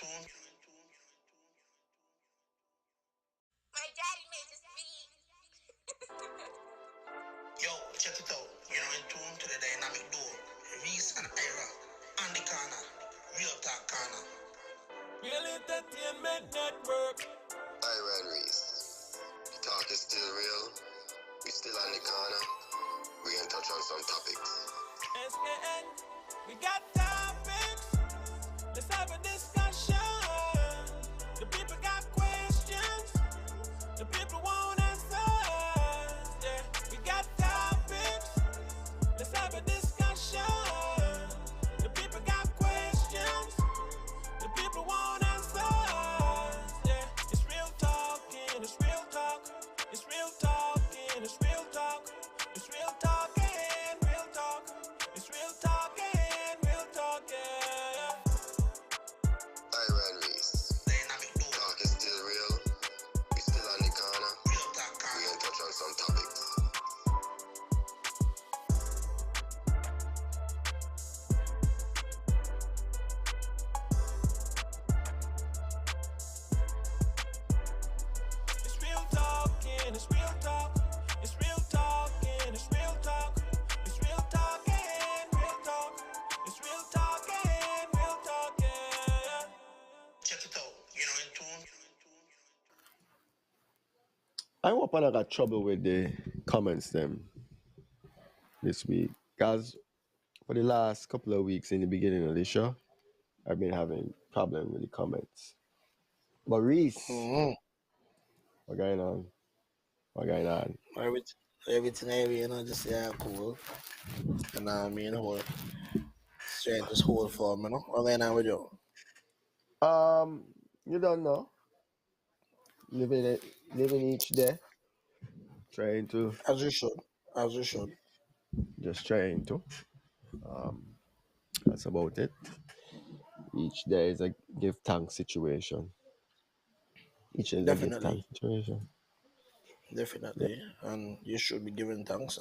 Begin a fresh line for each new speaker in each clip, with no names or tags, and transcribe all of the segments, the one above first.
My daddy made this beat.
Yo, check it out. You're in tune to the dynamic duo, Reese and Ira, on the corner, Real Talk Corner.
Real Entertainment Network.
Ira and Reese. The talk is still real. We still on the corner. We gonna touch on some topics.
SKN, we got topics. Let's have a discussion. The people got questions. The people want answers. Yeah, we got topics. Let's have a discussion. The people got questions. The people want answers. Yeah, it's real talking. It's real talk. It's real talking. It's real talk. It's real talking. Real talk. It's real talking. Real talk. Yeah.
Ira and Reese.
Dynamic duo,
Talk is still real. We still on the corner.
Real Talk
We
Corner.
gonna touch on some topics.
It's real talking, it's real talk. It's real talking, it's real talk. It's real talking, real talk. It's real talking, real talk, yeah.
Check it out. You're in tune.
I hope I not got trouble with the comments them this week. Guys, for the last couple of weeks in the beginning of the show, I've been having problem with the comments. But Reese, what going on? What going on?
Everything just cool. And hold straight just hold for me, What going on with you?
You don't know. Living each day. Trying to
As you should.
just trying to. That's about it. Each day is a give thanks situation. Each day is a give
Definitely.
thanks situation.
Definitely. And you should be giving thanks,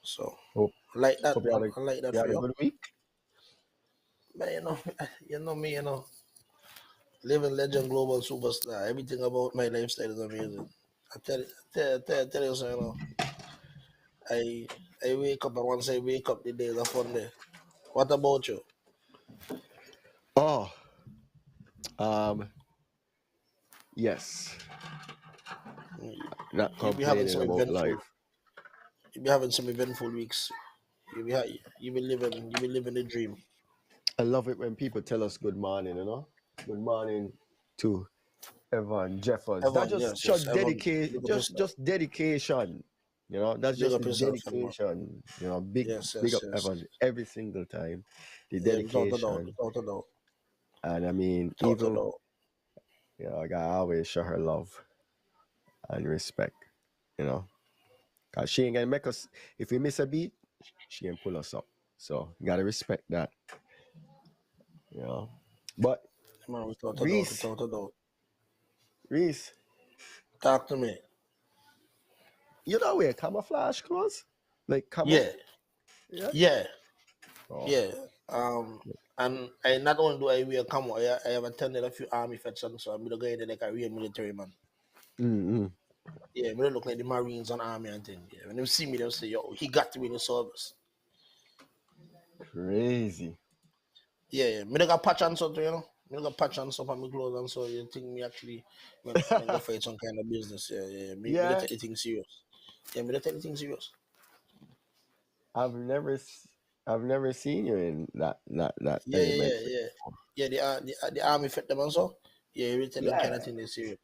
So
Hope,
like that,
hope you had
man. I like that
you
for
had a
you.
good week.
But you know me, living legend global superstar. Everything about my lifestyle is amazing. I tell you so, I wake up and once I wake up the day is a fun day. What about you?
Oh, yes. Not
You be having
complaining
some
about
eventful
life.
you be having some eventful weeks. You be living the dream.
I love it when people tell us good morning, Good morning to Evan Jeffers. That
Evan,
just
yes,
shows
Evan,
dedicate
big up yourself.
just dedication. That's
Big
just
up
the
yourself, Evan.
dedication. Big
Yes,
big
yes,
up
yes.
Evan every single time. The
Yeah, without a doubt,
dedication.
without a doubt,
And I mean,
without a
even
doubt.
I gotta always show her love and respect, Cause she ain't gonna make us if we miss a beat, she ain't pull us up. So you gotta respect that, But
Man, without a doubt,
Reese,
without a doubt.
Reese,
Talk to me.
you know wear camouflage clothes? Like camo?
Yeah,
Yeah.
yeah,
Oh.
yeah. And I not only do I wear camo, I have attended a few army functions, so I'm gonna go in there like a real military man.
Mm-hmm.
Yeah, I'm gonna look like the Marines and army and things. Yeah. When they see me, they'll say, "Yo, he got to be in the service."
Crazy.
Yeah. Me don't got patch and stuff, Me don't got patch and stuff on my clothes and so you think me actually when go fight some kind of business. Yeah. Me
Yeah.
don't take anything serious. Yeah, me don't take anything serious.
I've never seen you in that
Yeah.
element.
Yeah, the army fit them and so. Yeah, you tell them kind of
Yeah.
thing they serious.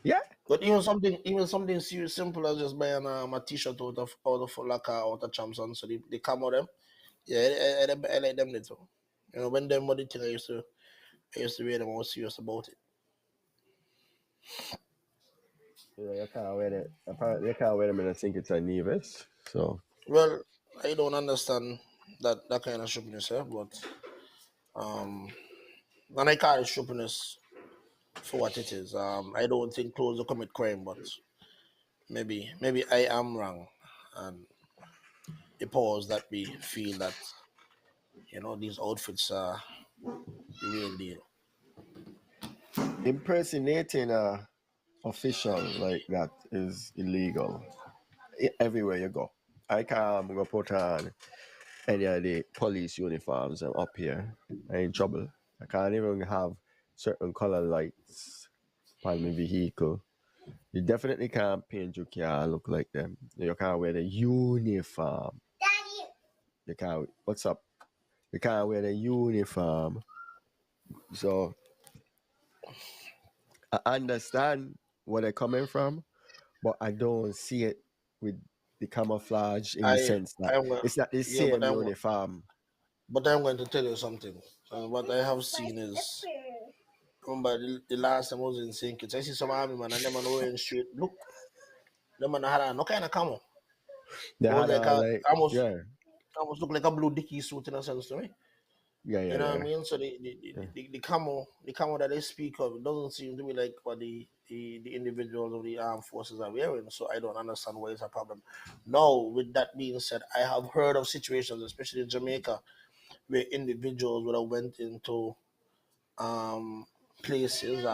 Yeah.
But even something serious, simple as just buying a t-shirt out of Foot Locker, out of Champs on, so they come out them. Yeah, I like them little. When them body thing I used to wear them, I was serious about it.
Yeah, you can't wear it. Apparently, you can't wear them and I think it's a Nevis. So
Well, I don't understand that kind of sharpness, but and I call it sharpness for what it is. I don't think clothes will commit crime, but maybe I am wrong, and the powers that be feel that these outfits are real deal.
Impersonating a official like that is illegal everywhere you go. I can't go put on any of the police uniforms up here. I'm in trouble. I can't even have certain color lights on my vehicle. You definitely can't paint your car look like them. You can't wear the uniform.
Daddy.
You can't. What's up? You can't wear the uniform. So I understand where they're coming from, but I don't see it with the camouflage in the sense that
I'm going,
it's not the
yeah,
same uniform.
but I'm going to tell you something. What I have seen is, remember the last time I was in St. Kitts, I see some army man and them man wearing straight look. Them man had no kind of camo.
They
It was
had
like
yeah,
almost look like a blue dicky suit in a sense to me.
yeah,
You know what I
yeah.
mean? So the camo that they speak of, it doesn't seem to be like what the individuals of the armed forces are wearing. So I don't understand why it's a problem. Now, with that being said, I have heard of situations, especially in Jamaica, where individuals would have went into um places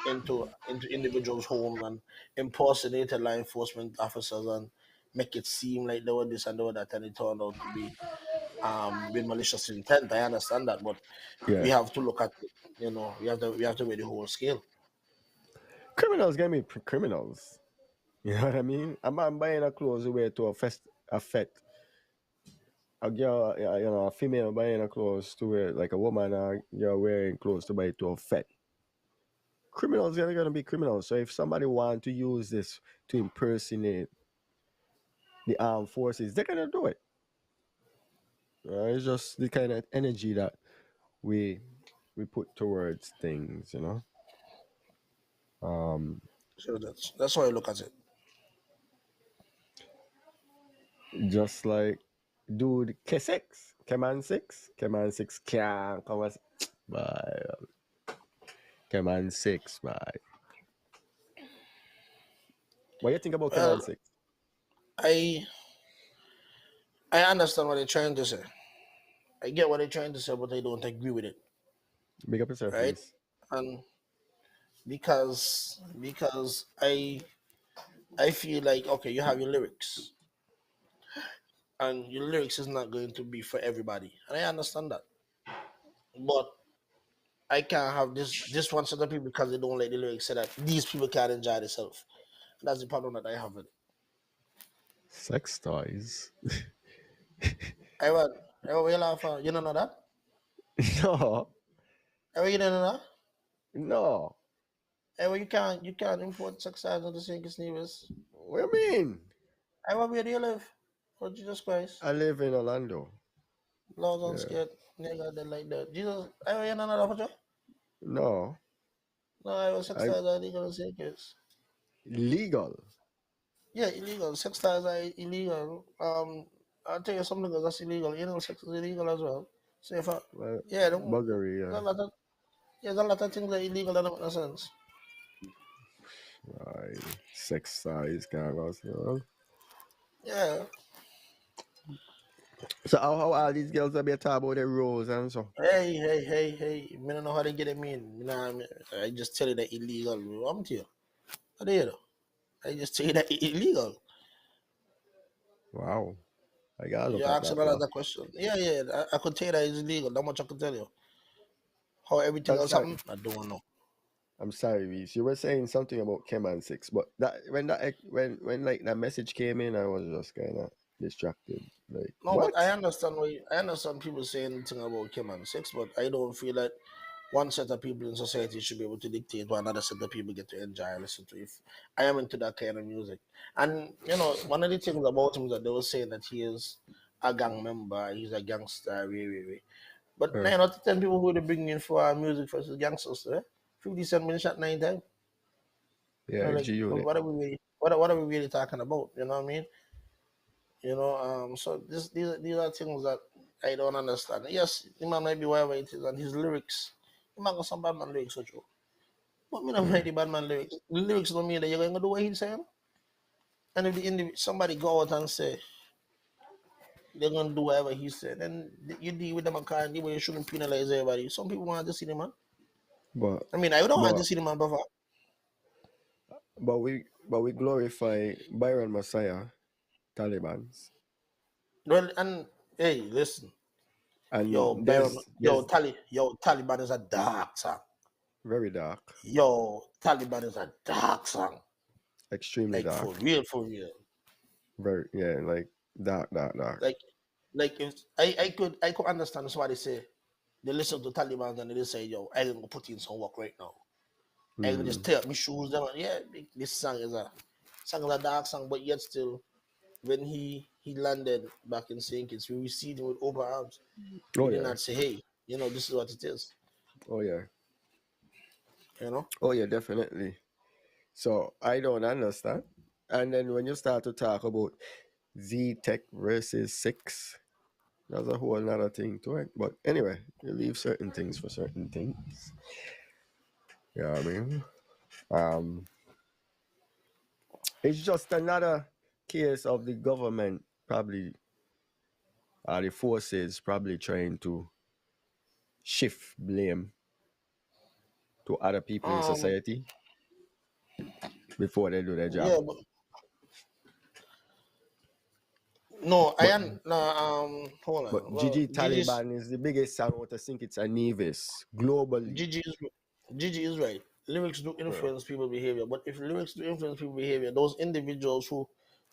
into individuals' homes and impersonated law enforcement officers and make it seem like they were this and they were that, and it turned out to be with malicious intent. I understand that, but we
Yeah.
have to look at it. We have to weigh the whole scale.
Criminals gonna be criminals. You know what I mean? A man buying a clothes to wear to a fete. A girl, a female buying a clothes to wear, like a woman, girl wearing clothes to buy to a fete. Criminals are gonna be criminals. So if somebody want to use this to impersonate the armed forces, they're gonna do it. It's just the kind of energy that we put towards things,
So that's how I look at it.
Just like dude K6, Keman 6 can't come as by Keman 6 by. What do you think about Keman
Well,
6?
I I understand what they're trying to say. I get what they're trying to say, but I don't agree with it,
Big up yourself,
right?
please.
And because I feel like, okay, you have your lyrics, and your lyrics is not going to be for everybody, and I understand that. But I can't have this one set of people because they don't like the lyrics, so that these people can't enjoy themselves. That's the problem that I have with it.
Sex toys.
Ever, ever you laugh? You don't know that?
No,
Ever you don't know that?
no.
Ever you can't import sex items into St. Nevis.
What do you mean?
Ever where do you live? Oh Jesus Christ!
I live in Orlando.
Laws on
Yeah.
scared nigga they like that. Jesus, ever you know that for sure?
No.
No, I was sex
I
ties are illegal in St. Kitts.
legal.
Yeah, illegal. Sex ties are illegal. I'll tell you something else that's illegal. Anal sex is illegal as well. So if I,
Well,
yeah,
buggery,
there's a
yeah.
lot of there's a lot of things that are illegal that don't make no sense.
Right. Sex size can't go so.
Yeah.
So how all these girls are be talking about their roles and so?
Hey. Me don't know how they get it mean. I just tell you that illegal. I'm to you. What do you know? I just tell you that illegal.
Wow. I gotta look
You're
at
asking
that
a lot
now.
of questions. Yeah. I could tell you that it's illegal. That much I can tell you. How everything
I'm
else
sorry.
happen, I don't know.
I'm sorry, Reese. You were saying something about Keman 6, but when like that message came in, I was just kind of distracted. Like
No, but
what?
I understand people saying anything about Kim and Six, but I don't feel that one set of people in society should be able to dictate what another set of people get to enjoy and listen to. If I am into that kind of music, and one of the things about him is that they were saying that he is a gang member, he's a gangster, way. But
Uh,
9 out of 10 people who they bring in for music versus gangsters, 50 Cent been shot 9 times.
yeah,
Like
G Unit.
what are we really, what are we really talking about? You know what I mean? So these are things that I don't understand. Yes, the man might be whatever it is, and his lyrics, the man got some bad man lyrics, so true. But me not
Yeah.
write the bad man lyrics. The lyrics don't mean that you're going to do what he's saying. And if somebody go out and say they're gonna do whatever he said. And you deal with them a kind of way you shouldn't penalize everybody. Some people want to see the man.
But
I mean, I don't want
but
to see the man before.
we glorify Byron Messiah, Taliban's,
Well, and hey, listen,
and there's
Taliban is a dark song.
very dark,
Taliban is a dark song.
extremely
Like
dark,
for real.
very like dark.
Like if I could understand somebody say they listen to Taliban and they say, yo, I gonna put in some work right now. I can just tear up my shoes down. Yeah, this song is a dark song, but yet still, when he landed back in St. Kitts, we received him with open arms.
Oh
We did
yeah,
not say, hey, this is what it is.
oh yeah,
You know?
oh yeah, definitely. So I don't understand. And then when you start to talk about Z-Tech versus 6, that's a whole another thing to it. But anyway, you leave certain things for certain things. Yeah, I mean, it's just another case of the government probably, the forces probably trying to shift blame to other people in society before they do their job.
Yeah, but hold on.
But
Well,
Gigi Taliban is the biggest song out. I think it's a Nevis globally.
Gigi is right. Lyrics do influence people's behavior, but if lyrics do influence people's behavior, those individuals who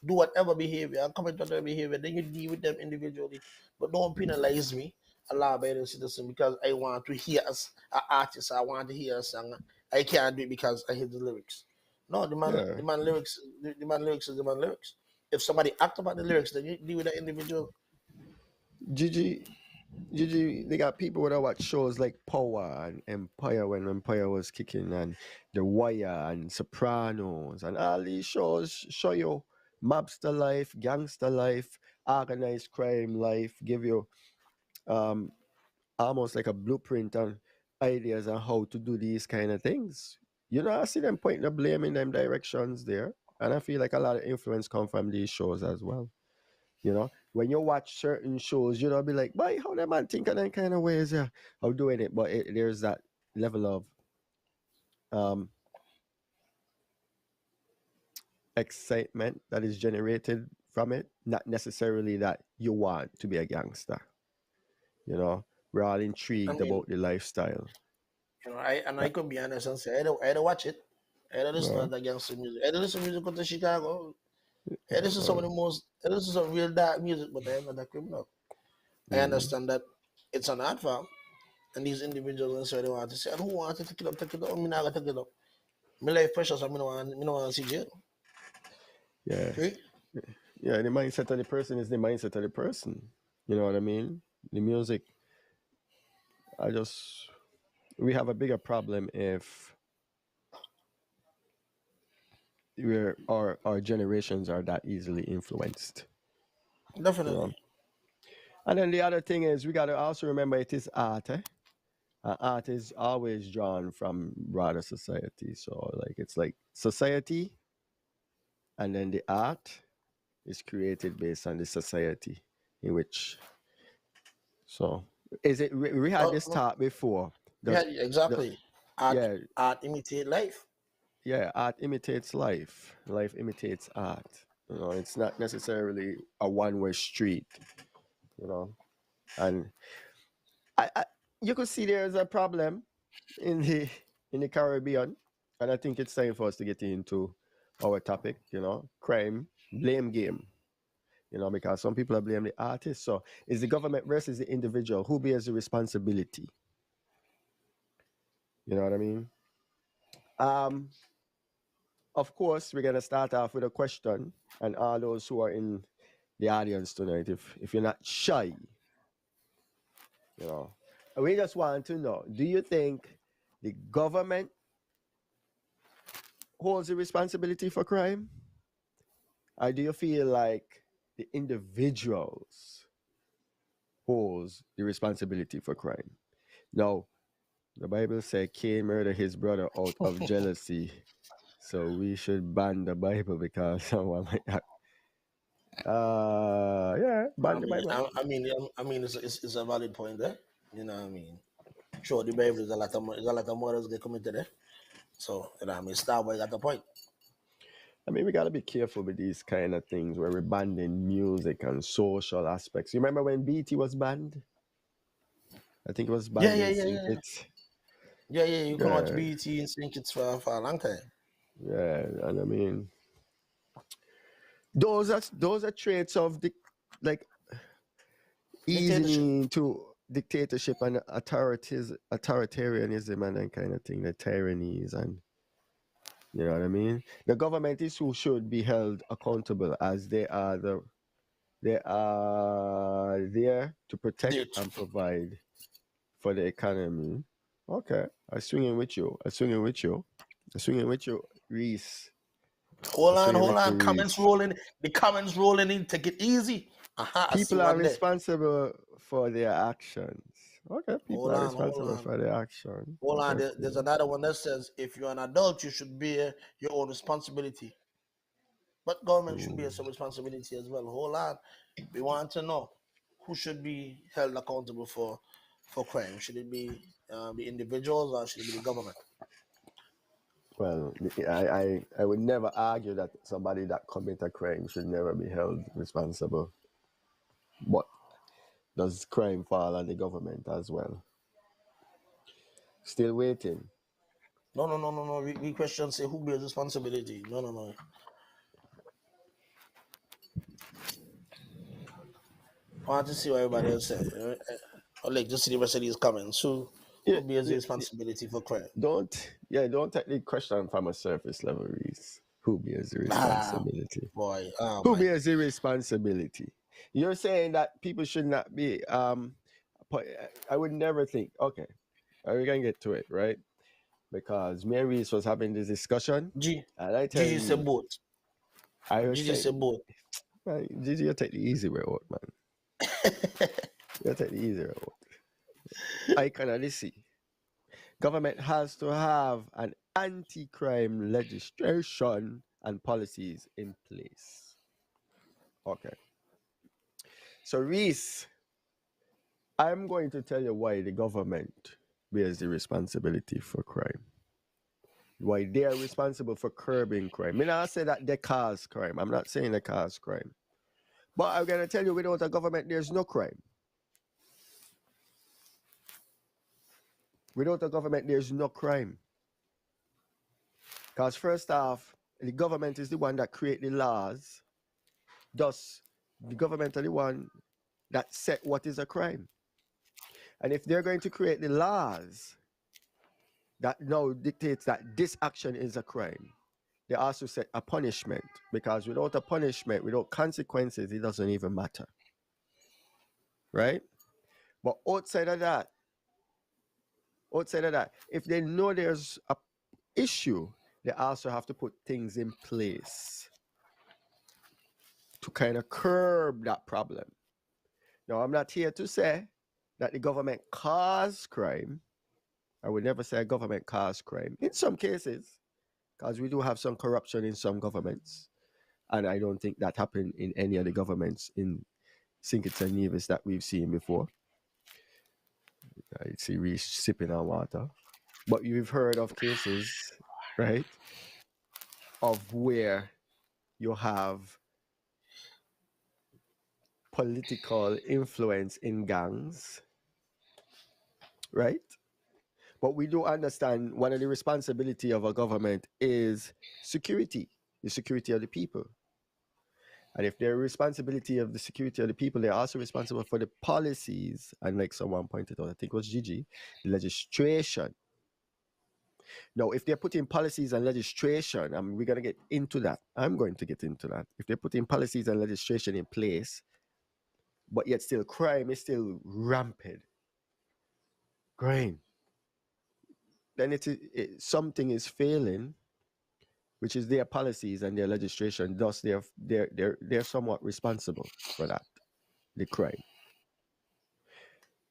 do whatever behavior and comment on their behavior, then you deal with them individually. But don't penalize me, a law-abiding citizen, because I want to hear an artist, I want to hear a song. I can't do it because I hear the lyrics. No, the man lyrics is the man lyrics. If somebody act about the lyrics, then you deal with that individual.
Gigi, they got people that watch shows like Power and Empire when Empire was kicking, and The Wire and Sopranos, and all these shows show you mobster life, gangster life, organized crime life, give you almost like a blueprint and ideas on how to do these kind of things. I see them pointing the blame in them directions there, and I feel like a lot of influence come from these shows as well. When you watch certain shows, be like, boy, how that man think of them kind of ways of doing it. But there's that level of excitement that is generated from it, not necessarily that you want to be a gangster. We're all intrigued about the lifestyle.
I could be honest and say, I don't watch it. I don't listen to the gangster music. I don't listen to music to Chicago. This is some real dark music, but I am not a criminal. I understand that it's an art form, and these individuals inside want to say, and who wants to take it up? I'm not gonna take it up. My life precious, I don't want to see jail.
Yeah.
Okay?
Yeah, the mindset of the person is the mindset of the person. You know what I mean? The music, we have a bigger problem if our generations are that easily influenced.
Definitely.
And then the other thing is we got to also remember it is art. Art is always drawn from broader society. So it's like society, and then the art is created based on the society in which. So is it? We had this talk before.
Exactly. Art imitates life.
Yeah, art imitates life. Life imitates art. It's not necessarily a one-way street. And you could see there's a problem in the Caribbean, and I think it's time for us to get into our topic. Crime blame game. Because some people are blaming the artist. So is the government versus the individual? Who bears the responsibility? You know what I mean? Of course, we're gonna start off with a question, and all those who are in the audience tonight, if you're not shy, we just want to know: do you think the government holds the responsibility for crime, or do you feel like the individuals holds the responsibility for crime? Now, the Bible says Cain murdered his brother out of jealousy. So we should ban the Bible because someone might not Yeah, ban the Bible.
I mean, it's a valid point there. You know what I mean? Sure, the Bible is a lot of murders get committed there. So, you know what I mean? Starboy got the point.
I mean, we gotta be careful with these kind of things where we're banning music and social aspects. You remember when BT was banned? I think it was
Yeah,
banned
yeah,
in
yeah, yeah.
Syncits.
Yeah, yeah, you can watch
Yeah,
BET and think it's for a long time.
yeah, and I mean, those are traits of the like
Dictatorship.
easing into dictatorship and authoritarianism and that kind of thing, the tyrannies and you know what I mean. The government is who should be held accountable as they are there to protect
Dude.
and provide for the economy. Okay, I swing in with you. Reese.
Hold on,
With you,
comments
Reese.
rolling. The comments rolling in. Take it easy. I see
People are
one there.
responsible for their actions. Okay, people
Hold
are
on.
responsible for their action.
Hold on.
Okay,
There's
cool.
another one that says if you're an adult, you should bear your own responsibility. But government should bear some responsibility as well. Hold on. We want to know who should be held accountable for crime. Should it be the individuals or should it be the government?
Well, I would never argue that somebody that commit a crime should never be held responsible. But does crime fall on the government as well? Still waiting.
No. We question say who bears responsibility. No. I want to see what everybody else said. Like just see the rest of these comments. Who bears the responsibility for crime?
Don't take the question from a surface level, Reese. Who bears the responsibility?
Boy,
Who bears the responsibility? You're saying that people should not be I would never think, okay, we're gonna get to it, right? Because Mary Reese was having this discussion. And I tell
Gigi said both.
Gigi
said both.
Man, Gigi, you take the easy way out, man. You take the easy way out. I can see. Government has to have an anti-crime legislation and policies in place. Okay. So, Reese, I'm going to tell you why the government bears the responsibility for crime. Why they are responsible for curbing crime. I not say that they cause crime. I'm not saying they cause crime. But I'm going to tell you, without a government, there's no crime. Without a government, there's no crime. Because first off, the government is the one that create the laws. Thus, the government are the one that set what is a crime. And if they're going to create the laws that now dictates that this action is a crime, they also set a punishment. Because without a punishment, without consequences, it doesn't even matter. Right? But outside of that, if they know there's a issue, they also have to put things in place to kind of curb that problem. Now, I'm not here to say that the government caused crime. I would never say government caused crime. In some cases, because we do have some corruption in some governments. And I don't think that happened in any of the governments in St. Kitts and Nevis that we've seen before. I see Reese sipping on water. But you've heard of cases, right, of where you have political influence in gangs, right? But we do understand one of the responsibility of a government is security, the security of the people. And if they're responsibility of the security of the people, they're also responsible for the policies. And like someone pointed out, I think it was Gigi, the legislation. Now, if they're putting policies and legislation, we're going to get into that. I'm going to get into that. If they're putting policies and legislation in place, but yet still crime is still rampant, crime, then something is failing, which is their policies and their legislation. Thus, they're somewhat responsible for that, the crime.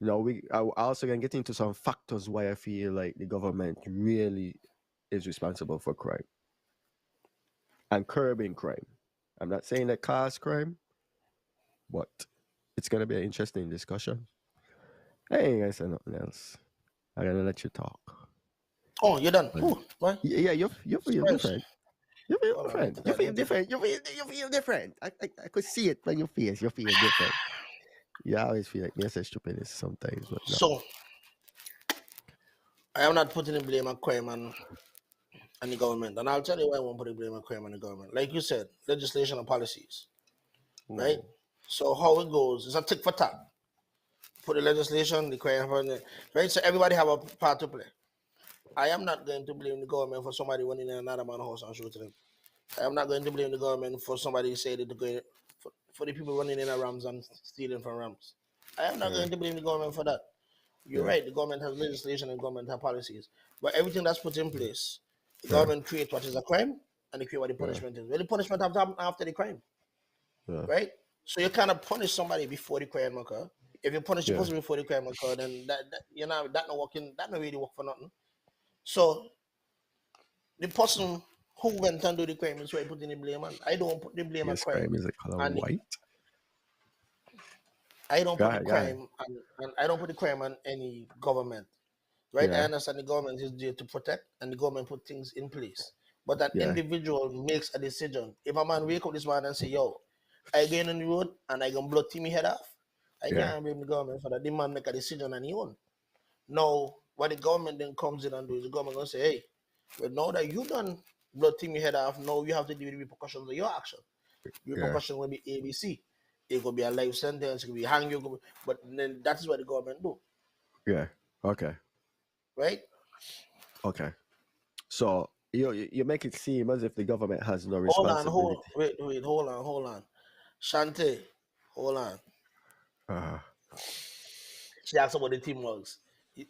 Now, I also going to get into some factors why I feel like the government really is responsible for crime and curbing crime. I'm not saying that cause crime, But it's gonna be an interesting discussion. I ain't gonna say nothing else. I'm gonna let you talk.
Oh, you're done.
But
Ooh, what?
yeah, you feel
Surprise.
different. You feel
Hold on,
different.
let
You
me
feel
take-
different. You feel different. I could see it on your face. You feel different. You always feel like me say stupidness sometimes, but no.
So, I am not putting the blame on crime on the government. And I'll tell you why I won't put the blame on crime on the government. Like you said, legislation and policies, right? So, how it goes is a tick for tack. Put the legislation, the crime, right? So, everybody have a part to play. I am not going to blame the government for somebody running in another man's house and shooting him. I am not going to blame the government for somebody saying that they're going for the people running in a Rams and stealing from Rams. I am not going to blame the government for that. You're right. The government has legislation and government have policies, but everything that's put in place, the government creates what is a crime and they create what the punishment is. Well, the punishment have to happen after the crime, right? So you cannot punish somebody before the crime occur. If you punish the person before the crime occur, then that not working. That not really work for nothing. So the person who went and do the crime is who I put in the blame on. I don't put the blame on
Yes,
crime.
crime is a color
And
white.
I don't
Go
put the
ahead, go ahead.
crime and I don't put the crime on any government. Right? I
Yeah.
understand the government is there to protect and the government put things in place. But an
Yeah.
individual makes a decision. If a man wake up this morning and say, yo, I go in on the road and I gonna blow Timmy head off, I can't blame the government for that. The man make a decision on his own. Now, what the government then comes in and do is the government gonna say, hey, well, now that you done blow Timmy head off, now you have to deal with the repercussions of your action. The repercussion will be ABC. It could be a life sentence, it could be hang you, but then that is what the government do.
Yeah. Okay.
Right?
Okay. So you make it seem as if the government has no
Hold
responsibility.
on, hold on. Shante, hold on. She asked about the team works.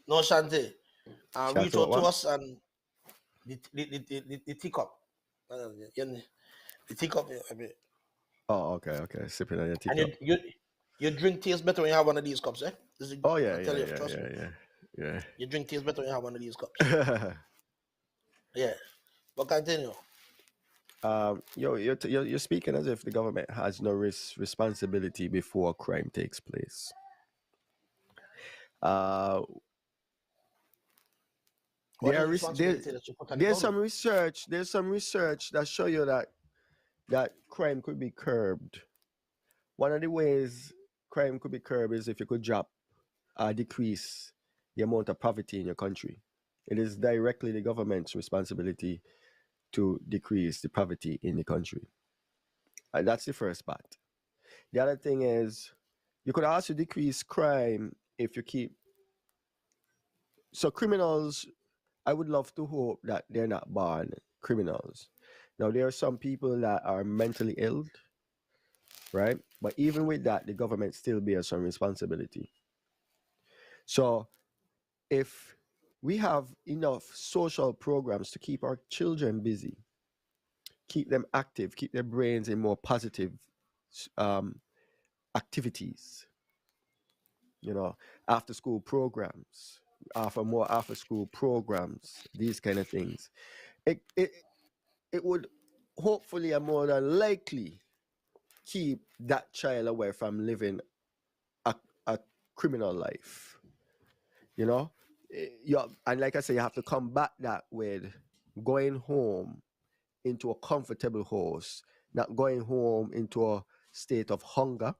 No, Shante. Reach out to us and the teacup. The teacup. I mean,
Oh, okay. Sipping on your teacup.
and your drink tastes better when you have one of these cups, eh?
Oh yeah,
I tell you, trust me.
Yeah.
Your drink tastes better when you have one of these cups. Yeah. But continue.
You're speaking as if the government has no responsibility before crime takes place. There's some research that show you that crime could be curbed. One of the ways crime could be curbed is if you could drop or decrease the amount of poverty in your country. It is directly the government's responsibility to decrease the poverty in the country. That's the first part. The other thing is you could also decrease crime if you keep. So criminals, I would love to hope that they're not born criminals. Now, there are some people that are mentally ill, right? But even with that, the government still bears some responsibility. So if we have enough social programs to keep our children busy, keep them active, keep their brains in more positive activities, after school programs, more after school programs, these kind of things, it would hopefully and more than likely keep that child away from living a criminal life. And like I say, you have to combat that with going home into a comfortable house, not going home into a state of hunger.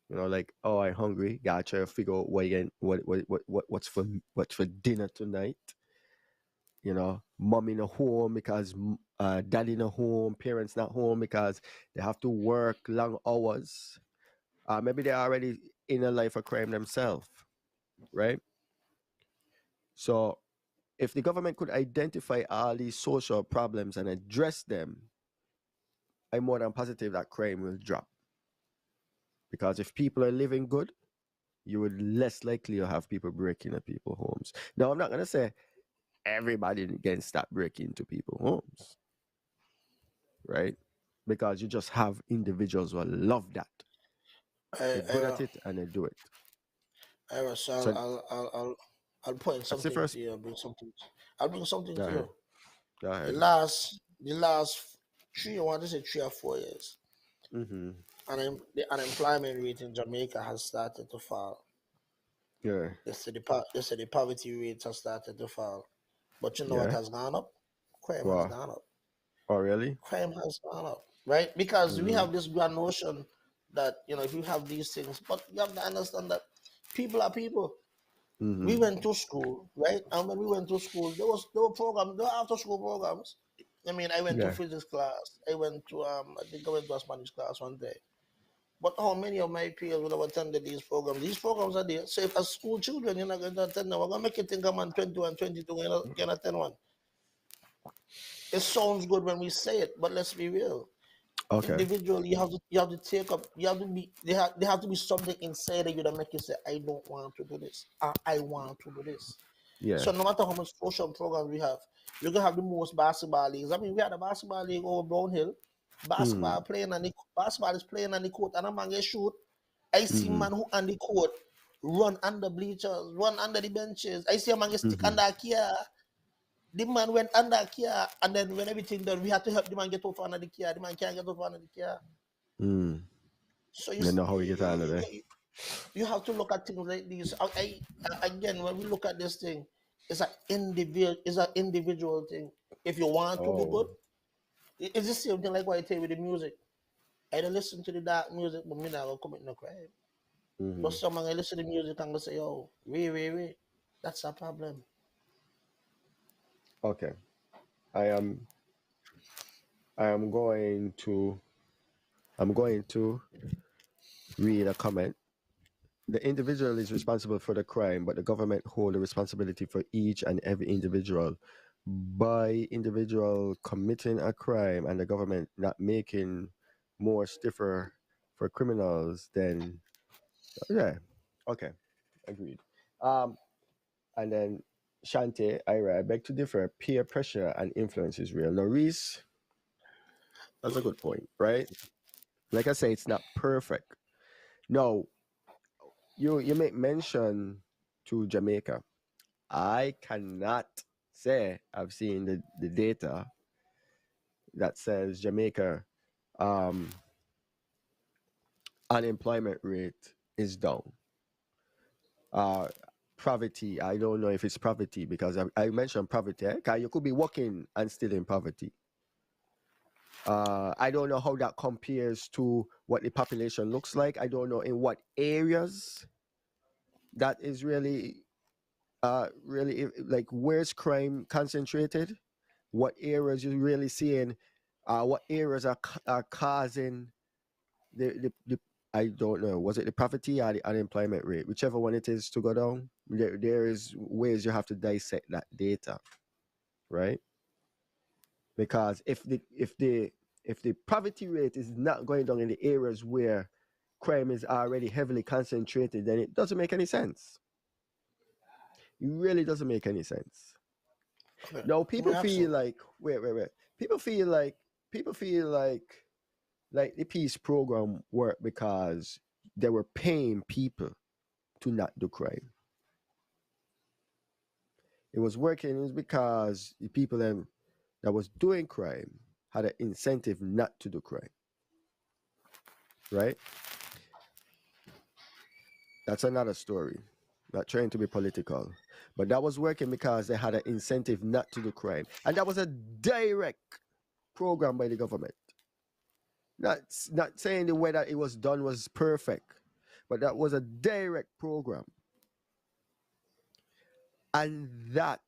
Like, oh, I'm hungry. Gotta try to figure out what's for dinner tonight. Mom in a home because dad in a home, parents not home because they have to work long hours. Maybe they're already in a life of crime themselves, right? So if the government could identify all these social problems and address them, I'm more than positive that crime will drop. Because if people are living good, you would less likely to have people breaking into people's homes. Now, I'm not going to say everybody can stop breaking into people's homes, right? Because you just have individuals who love that. They're good at it and they do it.
I'll point something to you. I'll bring something to you.
Go ahead.
The last 3 or 4 years, the unemployment rate in Jamaica has started to fall.
Yeah.
They say the poverty rate has started to fall. But you know what
Yeah.
has gone up? Crime has
Wow.
gone up.
Oh, really?
Crime has gone up, right? Because we
Mm-hmm.
have this grand notion that if you have these things, but you have to understand that people are people.
Mm-hmm.
We went to school, right? And when we went to school, there were after school programs. I mean, I went to
Yeah.
physics class. I went to I think I went to a Spanish class one day. But how many of my peers would have attended these programs? These programs are there. So if as school children you're not going to attend them, we're gonna make you think I'm on 21, 22, you're not gonna attend one. It sounds good when we say it, but let's be real.
Okay.
Individually, you have to take up. You have to be. They have to be something inside of you that make you say, "I don't want to do this. I want to do this."
Yeah.
So no matter how much social programs we have, you can have the most basketball leagues. I mean, we had a basketball league over Brown Hill. Basketball basketball is playing on the court, and a man get shoot. I see
Mm-hmm.
man who on the court run under bleachers, run under the benches. I see a man get stick
Mm-hmm.
under a Kia. The man went under a Kia, and then when everything done, we had to help the man get off under the Kia. The man can't get off under the Kia.
Mm.
So
You know how we get out of there.
you have to look at things like this. Again, when we look at this thing, it's an individual thing. If you want to do good, it's the same thing like what I tell you with the music. I don't listen to the dark music, but me not gonna commit no crime.
Mm-hmm.
But someone I listen to the music and go say, "Oh, wait, that's a problem."
Okay. I am going to read a comment. The individual is responsible for the crime, but the government hold the responsibility for each and every individual. By individual committing a crime and the government not making more stiffer for criminals, then yeah, okay, agreed. And then Shante, Ira, I beg to differ. Peer pressure and influence is real. Now, Reese, that's a good point, right? Like I say, it's not perfect. No, you make mention to Jamaica. I cannot say I've seen the data that says Jamaica unemployment rate is down. Poverty, I don't know if it's poverty because I mentioned poverty. Okay, you could be working and still in poverty. I don't know how that compares to what the population looks like. I don't know in what areas that is really like where's crime concentrated, what areas you're really seeing, what areas are causing the I don't know, was it the poverty or the unemployment rate, whichever one it is to go down. There is ways you have to dissect that data, right? Because if the poverty rate is not going down in the areas where crime is already heavily concentrated, then it doesn't make any sense. It really doesn't make any sense.
Okay.
No, people
We have
feel
some.
like wait. People feel like the peace program worked because they were paying people to not do crime. It was working is because the people that was doing crime had an incentive not to do crime. Right? That's another story. Not trying to be political. But that was working because they had an incentive not to do crime. And that was a direct program by the government. Not saying the way that it was done was perfect, but that was a direct program. And that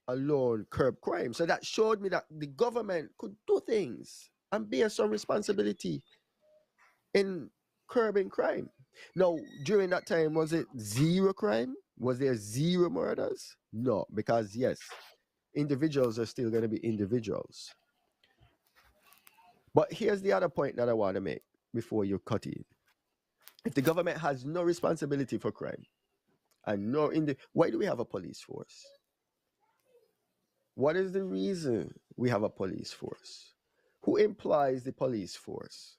alone curbed crime. So that showed me that the government could do things and bear some responsibility in curbing crime. Now, during that time, was it zero crime? Was there zero murders? No, because yes, individuals are still going to be individuals. But here's the other point that I want to make before you cut in. If the government has no responsibility for crime and why do we have a police force? What is the reason we have a police force? Who implies the police force?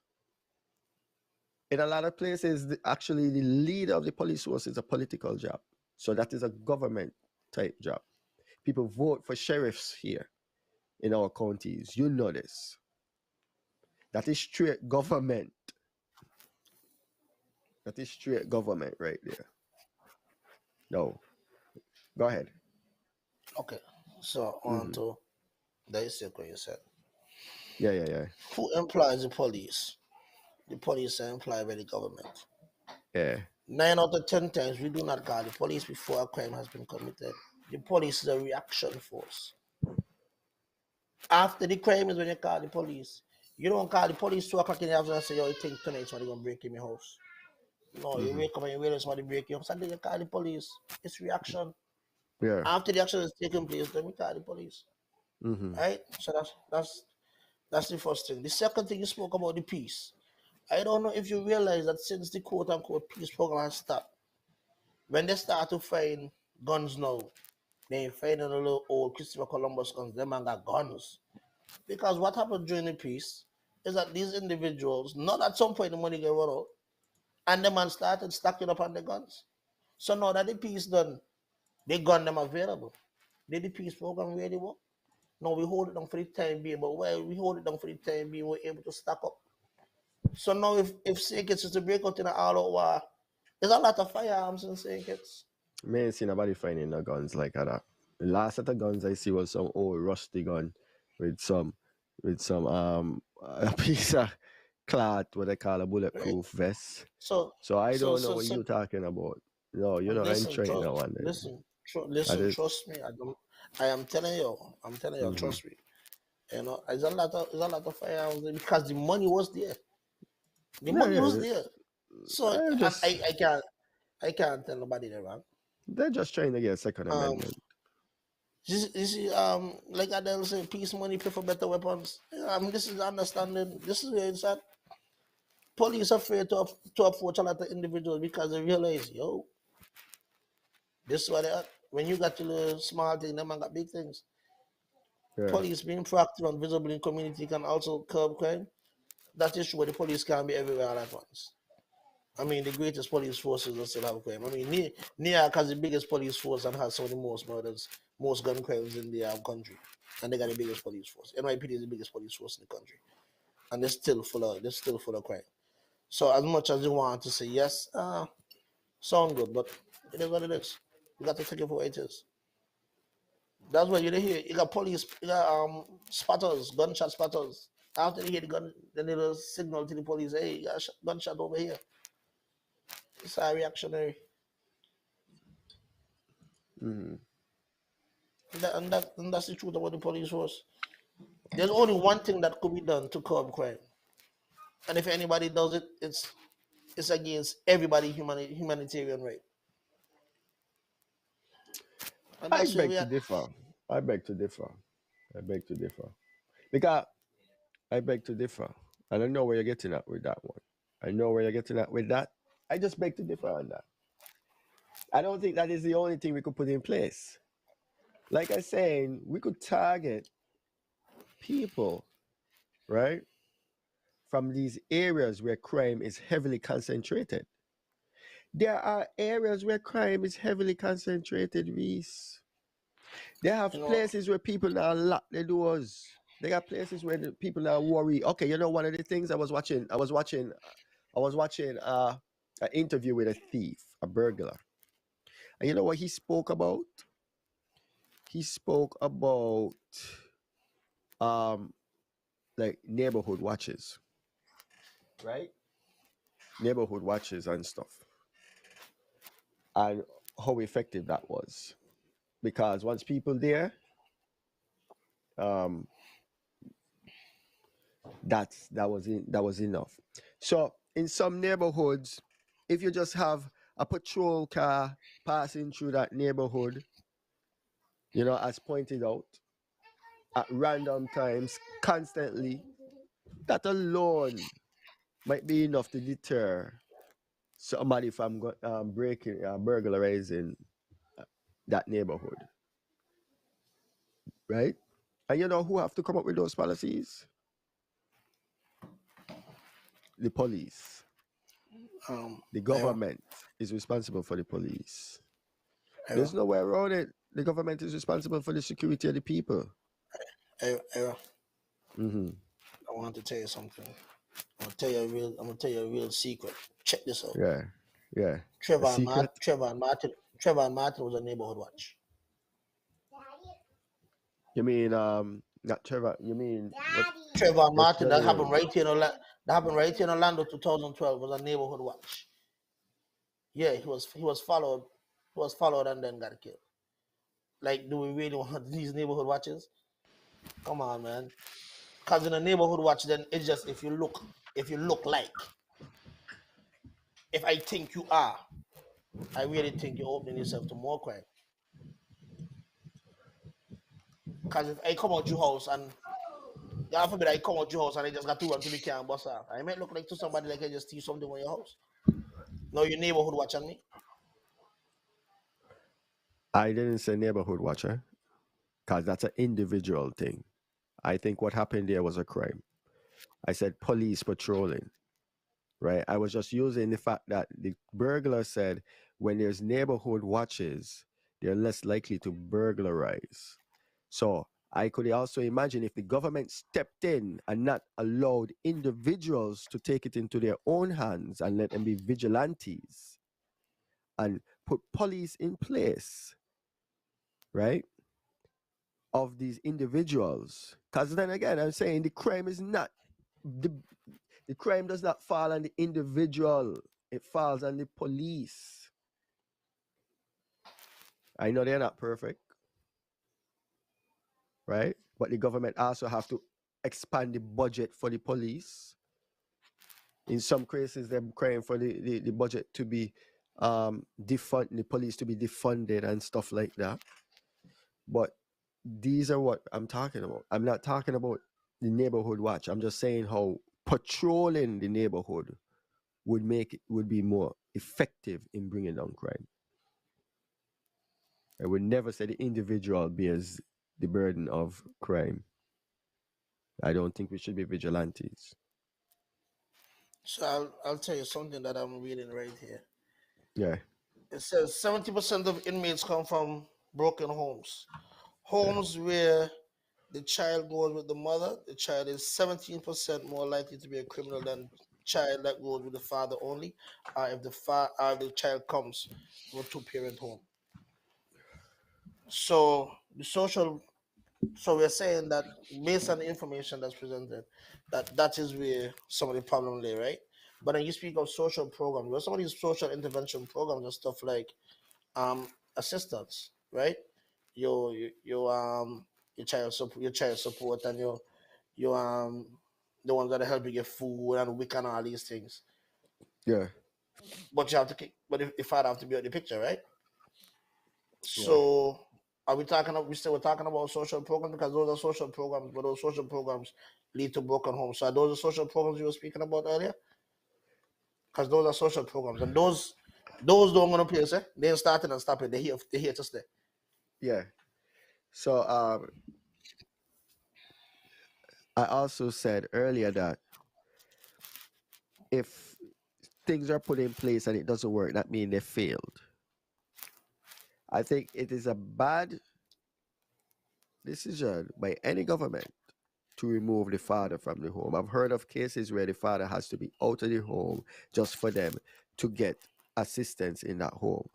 In a lot of places, actually, the leader of the police force is a political job. So that is a government type job. People vote for sheriffs here in our counties. You know this. That is straight government. That is straight government right there. No. Go ahead.
Okay. So on
Mm-hmm.
to the issue what you said.
Yeah.
Who employs the police? The police are employed by the government.
Yeah.
9 out of 10 times we do not call the police before a crime has been committed. The police is a reaction force. After the crime is when you call the police. You don't call the police 2 o'clock in the afternoon and say, yo, you think tonight somebody gonna break in my house. No, you
Mm-hmm.
wake up and you realize somebody break your house and then you call the police. It's reaction.
Yeah.
After the action is taking place, then we call the police.
Mm-hmm.
Right? So that's the first thing. The second thing you spoke about the peace. I don't know if you realize that since the quote unquote peace program has stopped, when they start to find guns now, they finding a little old Christopher Columbus guns, them man got guns. Because what happened during the peace is that these individuals, not at some point the money get run out, and the man started stacking up on the guns. So now that the peace done, they gun them available. Did the peace program really work? No, we hold it down for the time being, but while we hold it down for the time being, we're able to stack up. So now if St. Kitts is to break out in an all-out war, there's a lot of firearms in St. Kitts.
Me ain't seen nobody finding no guns like that. The last set of guns I see was some old rusty gun with some a piece of cloth what they call a bulletproof vest.
So
So I
so
don't know
so
what
so
you talking about. No, you're not
listen,
entering that one. Then.
listen,
Is,
trust me. I am telling you,
mm-hmm.
trust me. You know, there's a lot of firearms there because the money was there. The money was there. So I can't tell nobody they're wrong.
They're just trying to get a second amendment.
You see, like Adele said, peace money pay for better weapons. This is understanding. This is where it's at. Police are afraid to approach a lot of individuals because they realize, yo, this is what they are. When you got to the small thing, them man got big things.
Yeah.
Police being proactive and visible in community can also curb crime. That is true, but the police can't be everywhere all at once. I mean, the greatest police forces will still have crime. I mean, New York has the biggest police force and has some of the most murders, most gun crimes in the country. And they got the biggest police force. NYPD is the biggest police force in the country. And they're still full of crime. So as much as you want to say yes, sound good, but it is what it is. You got to take it for what it is. That's why you hear you got police, you got spotters, gunshot spotters. After they hear the gun, then they'll signal to the police, hey, you got a gunshot over here. It's a reactionary.
Mm-hmm.
And that's the truth about the police force. There's only one thing that could be done to curb crime. And if anybody does it, it's against everybody humanitarian right. And
I
that's where
beg
we
to
are.
differ. I beg to differ. Because I beg to differ. And I know where you're getting at with that one. I just beg to differ on that. I don't think that is the only thing we could put in place. Like I saying, we could target people, right, from these areas where crime is heavily concentrated. There are areas where crime is heavily concentrated, Reese. They have places where people now lock their doors. They got places where the people now worry. Okay, you know, one of the things I was watching an interview with a thief, a burglar. And you know what he spoke about? He spoke about like neighborhood watches. Right? Neighborhood watches and stuff. And how effective that was. Because once people there, that was enough. So in some neighborhoods, if you just have a patrol car passing through that neighborhood, you know, as pointed out, at random times, constantly, that alone might be enough to deter somebody from burglarizing that neighborhood, right? And you know who have to come up with those policies? The police. The government is responsible for the police. There's no way around it. The government is responsible for the security of the people.
Mm-hmm. I want to tell you something. I'm gonna tell you a real secret. Check this out.
Yeah. Yeah. A
Trevor and
secret?
Trevor and Martin was a neighborhood watch.
You mean not Trevor? You mean
Trevor and
what's
Martin,
the
that happened
name?
right here in Orlando. That happened right here in Orlando, 2012. Was a neighborhood watch. Yeah, he was followed. He was followed and then got killed. Like, do we really want these neighborhood watches? Come on, man. Because in a neighborhood watch, then it's just if you look like, if I think you are, I really think you're opening yourself to more crime. Because if I come out your house and God forbid I come out your house and I just got to run to the car and bust off, I might look like to somebody like I just steal something from your house. No, your neighborhood watching me.
I didn't say neighborhood watcher, because that's an individual thing. I think what happened there was a crime. I said police patrolling, right? I was just using the fact that the burglar said when there's neighborhood watches, they're less likely to burglarize. So I could also imagine if the government stepped in and not allowed individuals to take it into their own hands and let them be vigilantes and put police in place, right, of these individuals. Because then again, I'm saying the crime is not, the crime does not fall on the individual, it falls on the police. I know they're not perfect, right? But the government also have to expand the budget for the police. In some cases, they're crying for the budget to be the police to be defunded and stuff like that. But these are what I'm talking about. I'm not talking about the neighborhood watch. I'm just saying how patrolling the neighborhood would be more effective in bringing down crime. I would never say the individual bears the burden of crime. I don't think we should be vigilantes.
So I'll tell you something that I'm reading right here.
Yeah.
It says 70% of inmates come from broken homes. Homes where the child goes with the mother, the child is 17% more likely to be a criminal than child that goes with the father only, if the child comes from a two-parent home. So we're saying that based on the information that's presented, that is where some of the problem lay, right? But then you speak of social programs, where some of these social intervention programs and stuff like assistance, right? Your child support and your the ones that help you get food and WIC and all these things.
Yeah.
But you have to but the father have to be out the picture, right?
Yeah.
So are we still talking about social programs, because those are social programs, but those social programs lead to broken homes. So are those the social programs you were speaking about earlier? Because those are social programs, and those don't go to place, eh? They ain't starting and stopping. They're here to stay.
Yeah. So I also said earlier that if things are put in place and it doesn't work, that means they failed. I think it is a bad decision by any government to remove the father from the home. I've heard of cases where the father has to be out of the home just for them to get assistance in that home.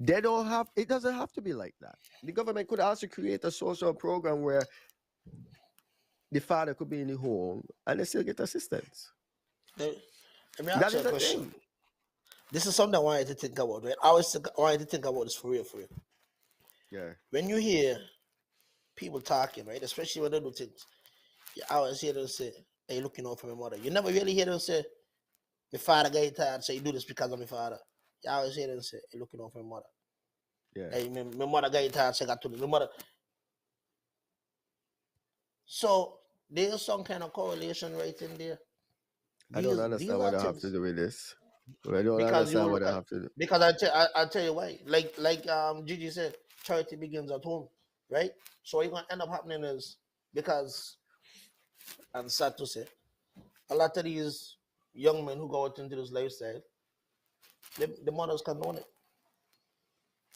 It doesn't have to be like that. The government could also create a social program where the father could be in the home and they still get assistance.
Let me
That
ask you
is
a
a
question.
thing.
This is something I wanted to think about, right? I wanted to think about this for real.
Yeah.
When you hear people talking, right, especially when they do things, you always hear them say, "Hey, looking out for my mother." You never really hear them say, "My father got tired, so you do this because of my father." You always hear them say, "Hey, looking out for my mother."
Yeah.
Hey, my mother got tired, so I got to do my mother. So there's some kind of correlation right in there.
I don't
These
understand
are
what I have
things,
to do with this. I don't
because you
understand
look
what I
at,
have to do.
because I tell you why. Like Gigi said, charity begins at home, right? So what's gonna end up happening is, because, and sad to say, a lot of these young men who go out into this lifestyle, the mothers can own it.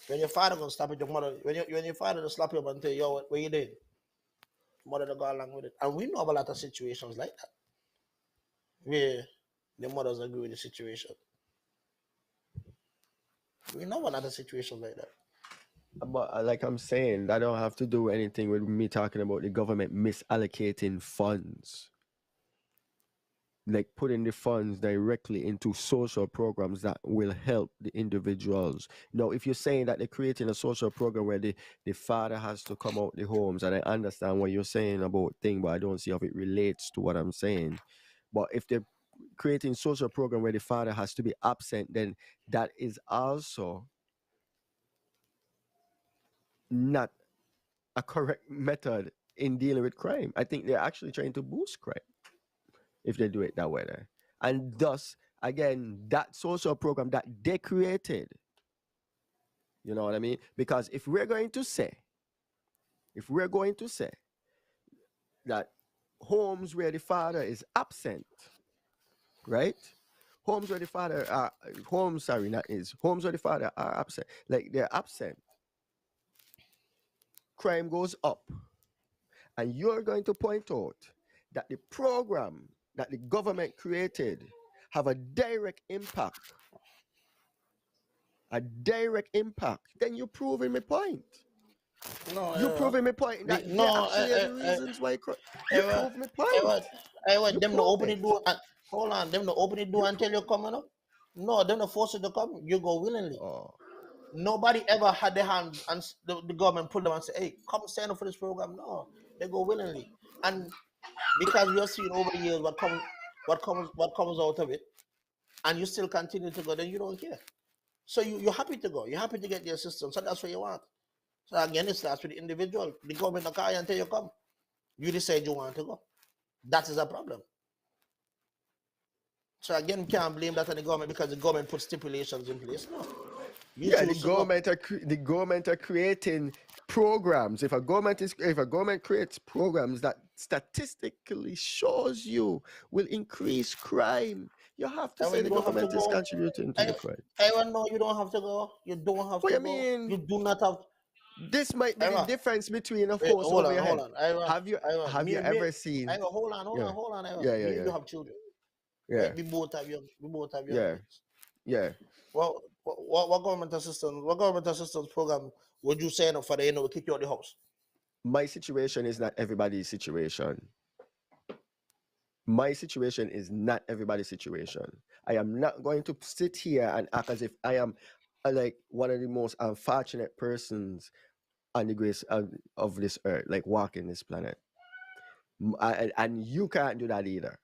When your father gonna stop at your mother, when your father to slap you up and tell you, "Yo, what you doing?" Mother to go along with it. And we know of a lot of situations like that, where the mothers agree with the situation. We know another situation like that.
But like I'm saying, that don't have to do anything with me talking about the government misallocating funds. Like putting the funds directly into social programs that will help the individuals. Now, if you're saying that they're creating a social program where the father has to come out the homes, and I understand what you're saying about thing, but I don't see how it relates to what I'm saying. But if they're creating social program where the father has to be absent, then that is also not a correct method in dealing with crime. I think they're actually trying to boost crime if they do it that way there. And thus, again, that social program that they created, you know what I mean? Because if we're going to say that homes where the father is absent, right? Homes where the father are homes where the father are absent, like they're absent, crime goes up. And you're going to point out that the program that the government created have a direct impact, then you're proving my point.
No,
You're proving my point that
no,
actually are the reasons why you prove my point. You
them to open
prove
the door. Hold on, them to open the door until you're coming up. No, them to force you to come. You go willingly.
Oh,
Nobody ever had their hand and the government pull them and say, "Hey, come sign up for this program." No, they go willingly, and because we have seen over the years what comes out of it, and you still continue to go, then you don't care. So you're happy to go. You're happy to get the assistance. So that's what you want. So again, it starts with the individual. The government don't call you until you come. You decide you want to go. That is a problem. So again, you can't blame that on the government because the government put stipulations in place. No.
yeah, the government are creating programs. If a government creates programs that statistically shows you will increase crime, you have to say the government is contributing to the crime.
Everyone know you don't have to go. You don't have to go. You do not have.
This might be the difference between a force over your head. Have you ever seen?
Hold on.
Yeah.
You have children.
Yeah.
We both have young.
Yeah.
Well, what government assistance program would you sign up for? We kick you out of the house.
My situation is not everybody's situation. My situation is not everybody's situation. I am not going to sit here and act as if I am like one of the most unfortunate persons on the grace of this earth, like walking this planet. And you can't do that either.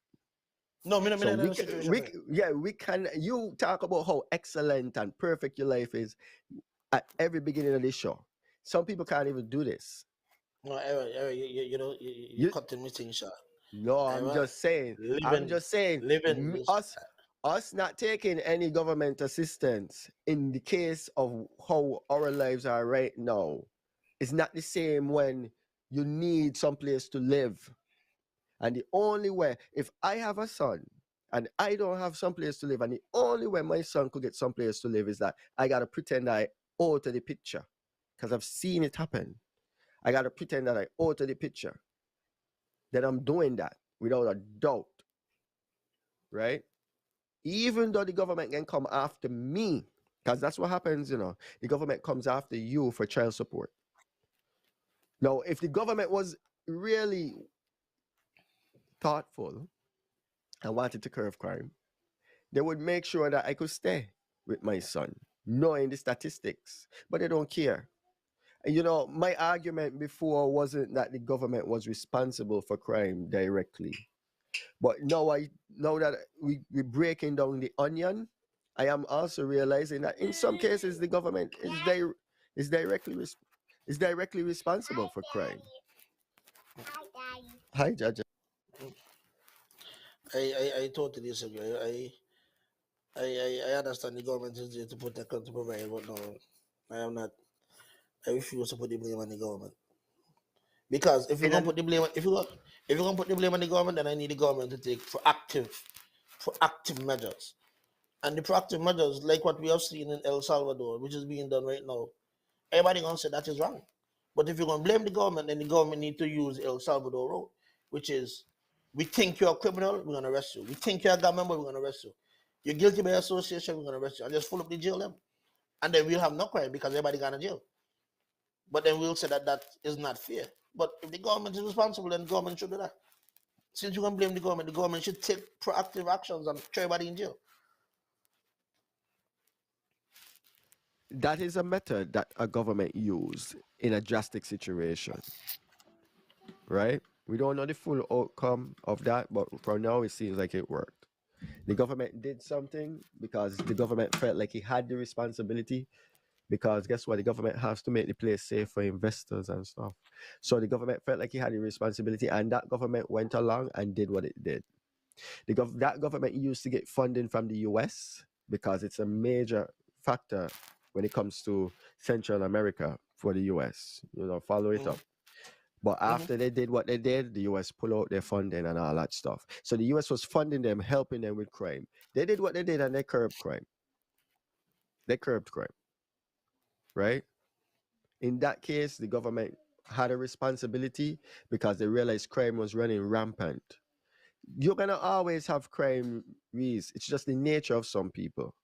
No, we
can. You talk about how excellent and perfect your life is at every beginning of this show. Some people can't even do this.
No, you cutting me things short.
No, I'm just saying. Us not taking any government assistance in the case of how our lives are right now is not the same when you need some place to live. And the only way, if I have a son and I don't have some place to live, and the only way my son could get some place to live is that I got to pretend I alter the picture because I've seen it happen. I got to pretend that I alter the picture. Then I'm doing that without a doubt, right? Even though the government can come after me, because that's what happens, the government comes after you for child support. Now, if the government was really thoughtful and wanted to curb crime, they would make sure that I could stay with my son, knowing the statistics, but they don't care. And my argument before wasn't that the government was responsible for crime directly. But now that we're breaking down the onion, I am also realizing that in some cases the government is directly responsible for crime. Hi, Jaja.
I totally disagree. I understand the government is there to protect and to provide, but no, I am not. I refuse to put the blame on the government. Because if you're gonna put the blame on the government, then I need the government to take proactive measures. And the proactive measures, like what we have seen in El Salvador, which is being done right now, everybody gonna say that is wrong. But if you're gonna blame the government, then the government need to use El Salvador road, which is, we think you're a criminal, we're gonna arrest you. We think you're a gang member, we're gonna arrest you. You're guilty by association, we're gonna arrest you. And just full up the jail them. and then we'll have no crime because everybody gone to jail. But then we'll say that that is not fair. But if the government is responsible, then the government should do that. Since you can blame the government should take proactive actions and throw everybody in jail.
That is a method that a government use in a drastic situation, right? We don't know the full outcome of that, but for now it seems like it worked. The government did something because the government felt like it had the responsibility. Because guess what? The government has to make the place safe for investors and stuff. So the government felt like it had the responsibility, and that government went along and did what it did. That government used to get funding from the US because it's a major factor when it comes to Central America for the US. Follow it up. But after they did what they did, the US pulled out their funding and all that stuff. So the US was funding them, helping them with crime. They did what they did and they curbed crime. Right? In that case, the government had a responsibility because they realized crime was running rampant. You're going to always have crime, Reese. It's just the nature of some people.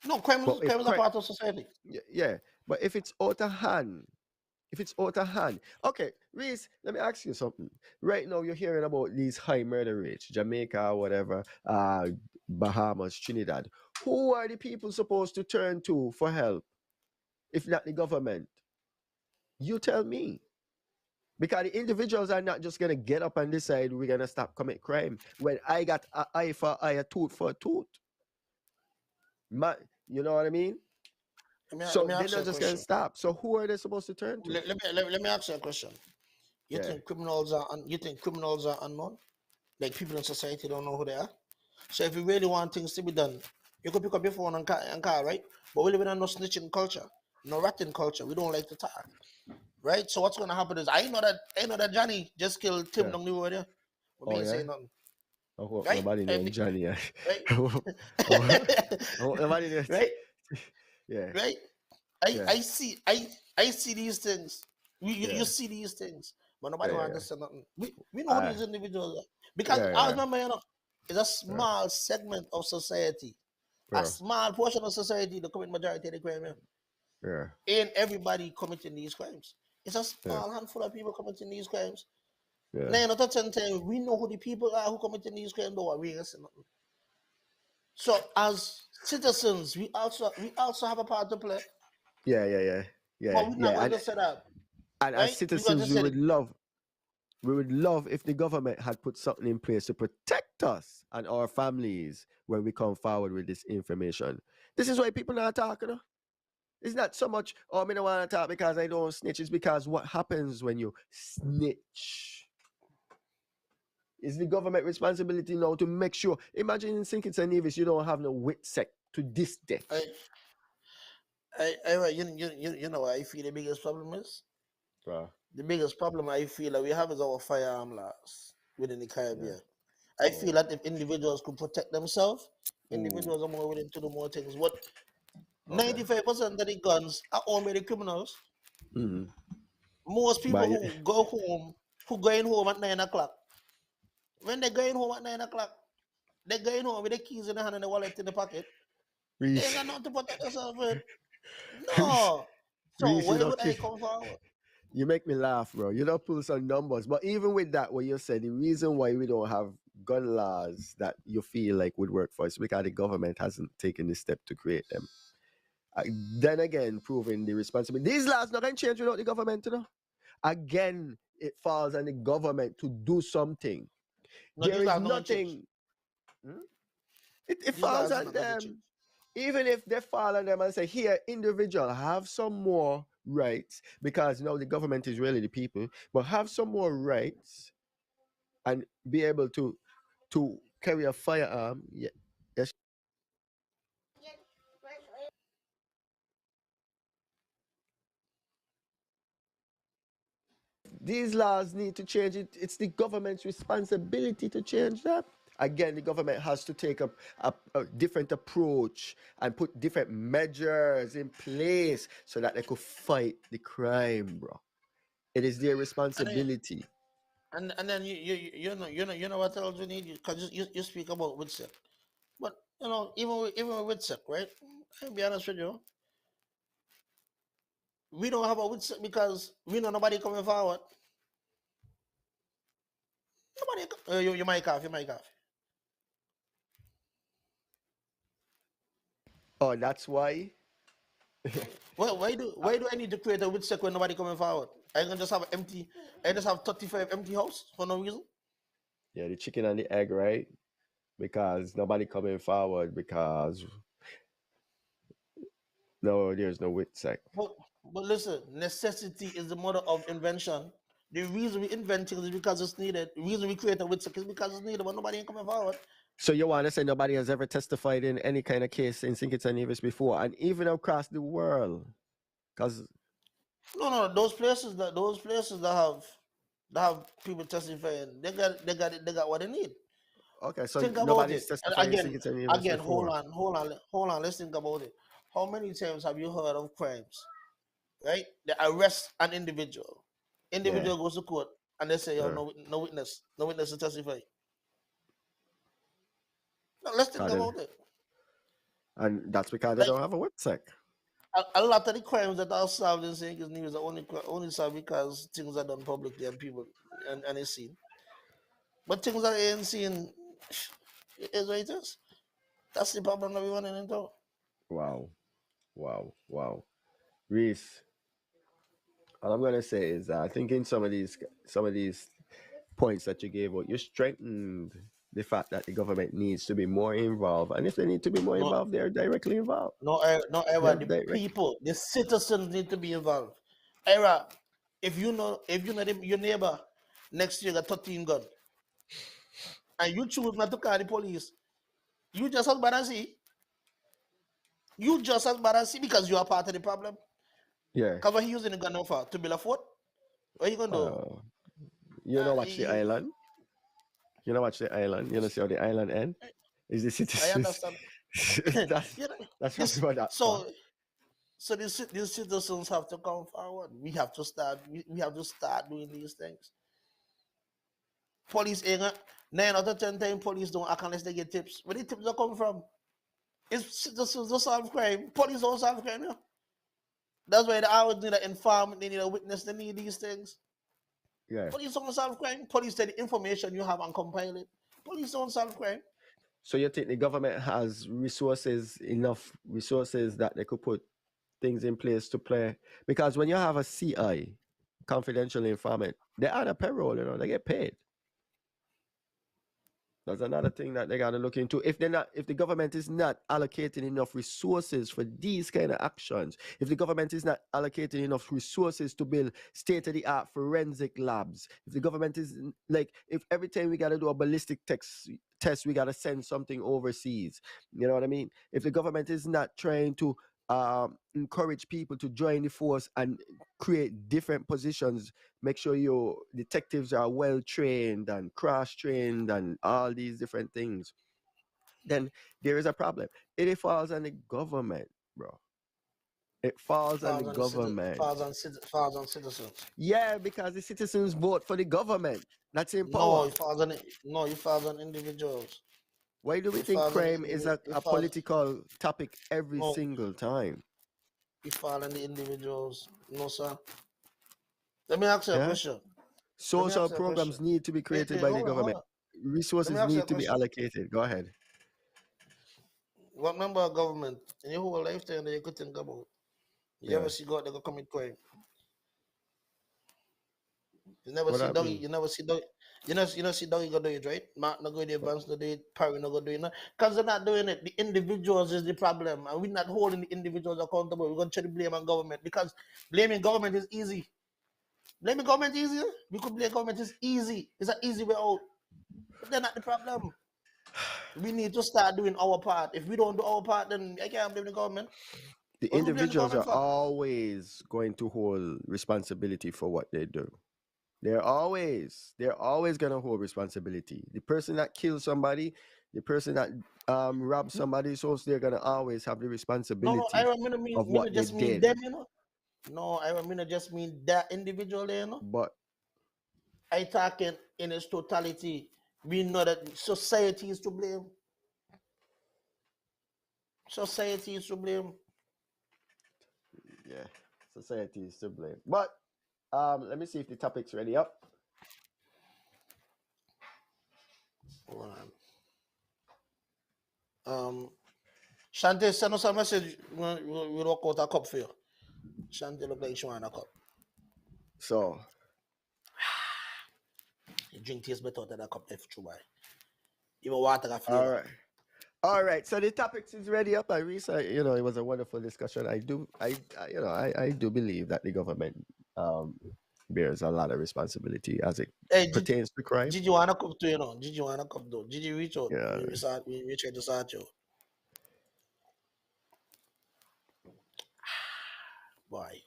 No, crime is a part of society.
Yeah, but if it's out of hand, okay, Reese, let me ask you something. Right now, you're hearing about these high murder rates, Jamaica, whatever, Bahamas, Trinidad. Who are the people supposed to turn to for help, if not the government? You tell me. Because the individuals are not just going to get up and decide we're going to stop commit crime. When I got an eye for eye, a tooth for a tooth. You know what I mean? So they're not just going to stop. So who are they supposed to turn to?
Let me ask you a question. You think criminals are unknown? Like people in society don't know who they are? So if you really want things to be done, you could pick up your phone and call, right? But we live in a no snitching culture, no ratting culture. We don't like to talk. Right? So what's gonna happen is I know that Johnny just killed Tim down the road there. But me say nothing.
Right? Nobody named Johnny. Right? Nobody named.
Right?
Yeah.
Right? I see these things. You see these things, but nobody wants to say nothing. We know who these individuals are. Because I remember, it's a small segment of society. A small portion of society that commit majority of the crime. Ain't everybody committing these crimes. It's a small handful of people committing these crimes. 9 out of 10 times, we know who the people are who committing these crimes, though we ain't saying nothing. So as citizens, we also have a part to play.
Yeah.
But we're not going to say that.
And right? As citizens, we would love if the government had put something in place to protect us and our families when we come forward with this information. This is why people not talking. It's not so much, I don't want to talk because I don't snitch. It's because what happens when you snitch? It's the government responsibility now to make sure. Imagine in St. Kitts and Nevis, you don't have no WITSEC to this day.
You know what I feel the biggest problem is? The biggest problem I feel that we have is our firearm laws within the Caribbean. I feel that if individuals could protect themselves, individuals are more willing to do more things. 95% of the guns are owned by the criminals. Most people who go in home at 9 o'clock, when they're going home at 9 o'clock, they're going home with the keys in the hand and the wallet in the pocket. They ain't got nothing to protect themselves with. No. So where would I come forward?
You make me laugh, bro. You don't pull some numbers. But even with that, what you said, the reason why we don't have gun laws that you feel like would work for us is because the government hasn't taken the step to create them. Then again, proving the responsibility. These laws not going to change without the government, you know? Again, it falls on the government to do something. There is nothing. It falls on them. Even if they fall on them and say, here, individual, have some more rights, because the government is really the people, but have some more rights and be able to carry a firearm. Yes. These laws need to change it. It's the government's responsibility to change that. Again, the government has to take a different approach and put different measures in place so that they could fight the crime, bro. It is their responsibility.
And then you know what else you need? Because you speak about WITSEC. But even with WITSEC, right? I'll be honest with you. We don't have a witness because we know nobody coming forward. Nobody. You might off. You might off.
Oh, that's why.
Well, why do I need to create a witness when nobody coming forward? I can just have empty. I just have 35 empty house for no reason.
Yeah, the chicken and the egg, right? Because nobody coming forward because no, there's no witsec.
But listen, necessity is the mother of invention. The reason we invent things is because it's needed. The reason we create a witness is because it's needed, but nobody ain't coming forward.
So you want to say nobody has ever testified in any kind of case in St. Kitts and Nevis before, and even across the world? Because
No, those places that have people testifying, they got what they need.
okay, so
Think about
nobody's
it.
testifying in St. Kitts and Nevis
Again,
before.
hold on. Let's think about it. How many times have you heard of crimes? Right? They arrest an individual. Individual goes to court and they say, "Yo, no witness to testify." Now, let's think about it.
And that's because they don't have a witsec.
A lot of the crimes that are solved in St. Kitts Nevis are only solved because things are done publicly and people and it's seen. But things that ain't seen, it is what it is. That's the problem that we want into.
Wow. Reese, all I'm gonna say is that I think in some of these points that you gave out, you strengthened the fact that the government needs to be more involved, and if they need to be more involved, they're directly involved.
No, the people, the citizens need to be involved. Ira, if you know your neighbor next year got 13 gun, and you choose not to call the police, you just as bad as he. You just as bad as he because you are part of the problem.
Yeah.
Because what he using the gun now for? To build a fort? What are you gonna do?
You know, watch the island. You know, watch the island. You know, see how the island end? Is the citizens.
I understand.
that's what that.
So these citizens have to come forward. We have to start doing these things. Police ain't 9 out of 10 times police don't act unless they get tips. Where the tips are come from? It's citizens to solve crime. Police don't solve crime, yeah. That's why they always need an informant, they need a witness, they need these things.
Yeah.
Police don't solve crime. Police take the information you have and compile it. Police don't solve crime.
So you think the government has enough resources that they could put things in place to play? Because when you have a CI, confidential informant, they're on a payroll, you know, they get paid. That's another thing that they got to look into. If the government is not allocating enough resources for these kind of actions, if the government is not allocating enough resources to build state-of-the-art forensic labs, if the government is like, if every time we got to do a ballistic test, we got to send something overseas, you know what I mean? If the government is not trying to encourage people to join the force and create different positions, make sure your detectives are well trained and cross trained and all these different things, then there is a problem. It falls on the government, bro. It falls on the government.
Falls on citizens.
Yeah, because the citizens vote for the government. That's in power.
It falls on individuals.
Why do we think crime is a political topic every single time?
It falls on the individuals. No, sir. Let me ask you a question.
Social programs need to be created by the government. Resources need to be allocated. Go ahead.
What member of government in your whole lifetime that you could think about? You ever see God that go commit crime? You never see Doggy. You never see Doggy. You know see Doggy go do it, right? Mark not go do it, Vance not do it, Parry not go do it. Because they're not doing it. The individuals is the problem. And we're not holding the individuals accountable. We're going to try to blame on government because blaming government is easy. Blaming government is easy. We could blame government is easy. It's an easy way out. But they're not the problem. We need to start doing our part. If we don't do our part, then I can't blame the government.
The individuals are always going to hold responsibility for what they do. They're always going to hold responsibility. The person that kills somebody, the person that robs somebody's house, they're going to always have the responsibility of what they did.
Them, you know? No, I mean, just mean that individual there, you know?
But
I talking in its totality. We know that society is to blame. Society is to blame.
Yeah, Society is to blame. But let me see if the topic's ready up.
Hold on. Shante, send us a message. We'll work out a cup for you. Shante look like she want a cup.
So,
The drink tastes better out of that cup if true boy. Even water got flavor.
all right. So the topics is ready up. I researched. It was a wonderful discussion. I do believe that the government bears a lot of responsibility as it
Hey,
pertains to crime.
did you want a cup too, Did you want a cup though? Did you reach out?
Yeah.
We tried to start you. Boy,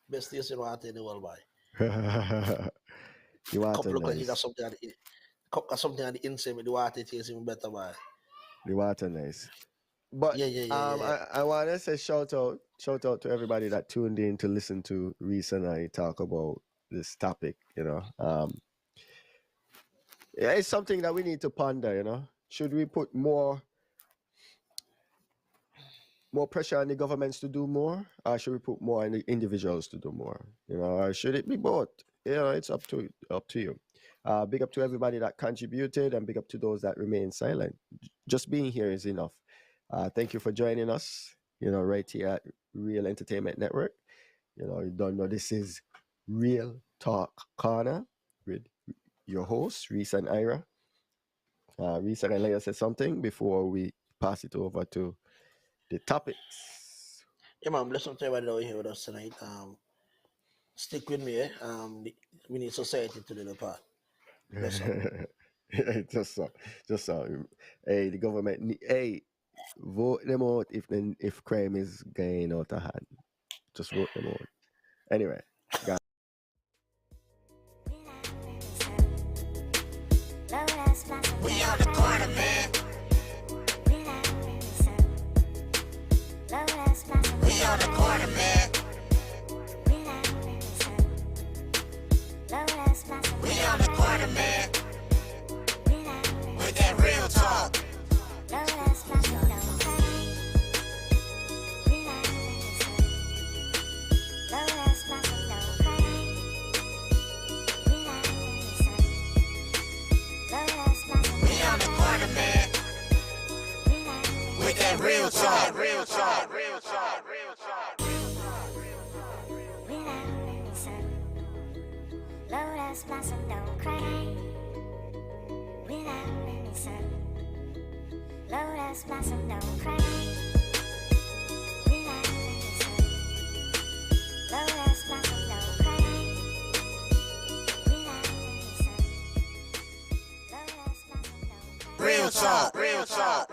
best taste in water in the world, boy.
You want
Cup
to
look like you
nice.
got something on the cup got something on the inside, but the water tastes even better, boy.
The water nice. But
Yeah.
I want to say shout out to everybody that tuned in to listen to Reese and I talk about this topic. It's something that we need to ponder. Should we put more pressure on the governments to do more, or should we put more on the individuals to do more? Or should it be both? It's up to you. Big up to everybody that contributed, and big up to those that remain silent. Just being here is enough. Thank you for joining us, right here at Real Entertainment Network. You don't know, this is Real Talk Corner with your hosts, Reese and Ira. Reese and Ira say something before we pass it over to the topics.
Yeah, man, bless up to everybody over here with us tonight. Stick with me, we need society to do the part. Bless up.
just so. Hey, the government. Hey, vote them out if crime is going out of hand. Just vote them out. Anyway, guys.
We on the corner, man. We on the corner, man. We on the corner, man. With that real talk. We on the corner, man. With that real talk. Real talk. Real talk. Real talk.
Lotus blossom, don't cry. Without any sun. Lotus blossom, don't cry. Without any sun. Lotus blossom, don't cry. Without any sun. Lotus blossom, don't cry.
Real talk. Real talk.